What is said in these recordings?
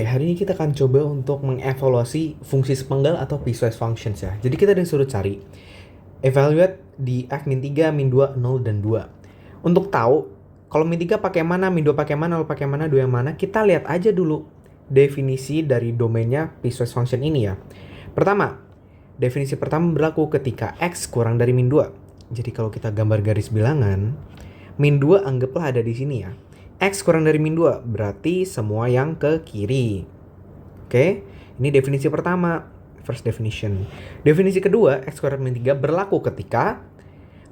Hari ini kita akan coba untuk mengevaluasi fungsi sepenggal atau piecewise functions ya. Jadi kita disuruh cari evaluate di f min 3, min 2, 0, dan 2. Untuk tahu kalau min 3 pakai mana, min 2 pakai mana, 0 pakai mana, 2 yang mana, kita lihat aja dulu definisi dari domainnya piecewise function ini ya. Pertama, definisi pertama berlaku ketika x kurang dari min 2. Jadi kalau kita gambar garis bilangan, min 2 anggaplah ada di sini ya. X kurang dari min 2 berarti semua yang ke kiri. Oke, ini definisi pertama, first definition. Definisi kedua, X kurang dari min 3 berlaku ketika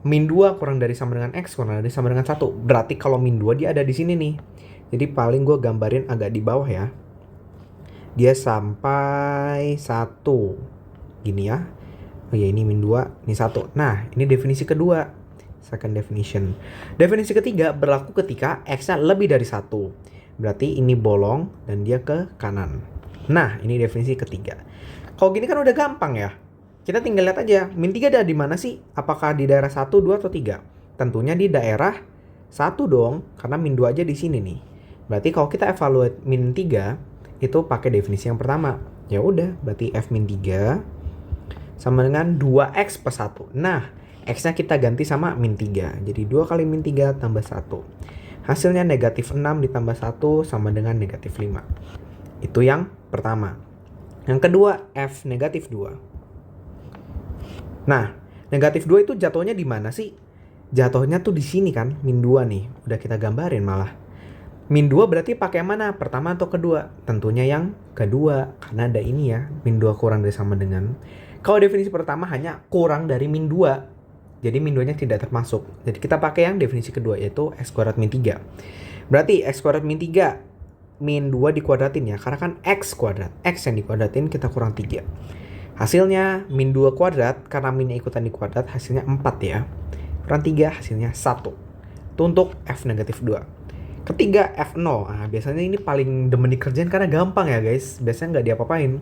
min 2 kurang dari sama dengan X kurang dari sama dengan 1. Berarti kalau min 2 dia ada di sini nih. Jadi paling gue gambarin agak di bawah ya. Dia sampai 1. Gini ya. Oh ya, ini min 2, ini 1. Nah, ini definisi kedua. Second definition. Definisi ketiga berlaku ketika X-nya lebih dari 1. Berarti ini bolong dan dia ke kanan. Nah, ini definisi ketiga. Kalau gini kan udah gampang ya. Kita tinggal lihat aja, min 3 ada di mana sih? Apakah di daerah 1, 2, atau 3? Tentunya di daerah 1 dong, karena min 2 aja di sini nih. Berarti kalau kita evaluate min 3, itu pakai definisi yang pertama. Ya udah, berarti F min 3 sama dengan 2X per 1. Nah, X-nya kita ganti sama min 3. Jadi 2 kali min 3 tambah 1. Hasilnya negatif 6 ditambah 1 sama dengan negatif 5. Itu yang pertama. Yang kedua, F negatif 2. Nah, negatif 2 itu jatuhnya di mana sih? Jatuhnya tuh di sini kan, min 2 nih. Udah kita gambarin malah. Min 2 berarti pakai mana? Pertama atau kedua? Tentunya yang kedua. Karena ada ini ya, min 2 kurang dari sama dengan. Kalau definisi pertama hanya kurang dari min 2. Jadi min 2-nya tidak termasuk. Jadi kita pakai yang definisi kedua, yaitu X kuadrat min 3. Berarti X kuadrat min 3, min 2 dikuadratin ya. Karena kan X kuadrat. X yang dikuadratin kita kurang 3. Hasilnya min 2 kuadrat, karena minnya ikutan dikuadrat, hasilnya 4 ya. Kurang 3, hasilnya 1. Itu untuk F negatif 2. Ketiga, F0. Nah, biasanya ini paling demen dikerjain karena gampang ya guys. Biasanya nggak diapa-apain.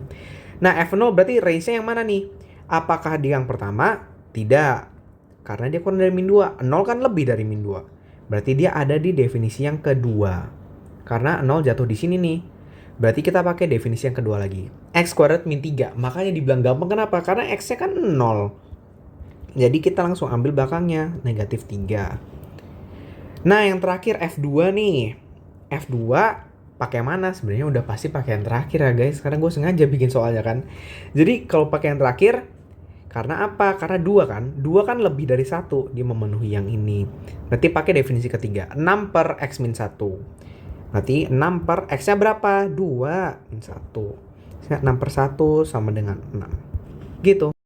Nah, F0 berarti range-nya yang mana nih? Apakah di yang pertama? Tidak. Karena dia kurang dari min 2. 0 kan lebih dari min 2. Berarti dia ada di definisi yang kedua. Karena 0 jatuh di sini nih. Berarti kita pakai definisi yang kedua lagi. X kuadrat min 3. Makanya dibilang gampang, kenapa? Karena X-nya kan 0. Jadi kita langsung ambil belakangnya. Negatif 3. Nah, yang terakhir F2 nih. F2 pakai mana? Sebenarnya udah pasti pakai yang terakhir ya guys. Karena gue sengaja bikin soalnya kan. Jadi kalau pakai yang terakhir, karena apa? Karena 2 kan. 2 kan lebih dari 1. Dia memenuhi yang ini. Berarti pakai definisi ketiga. 6 per X min 1. Berarti 6 per X-nya berapa? 2 min 1. 6 per 1 sama dengan 6. Gitu.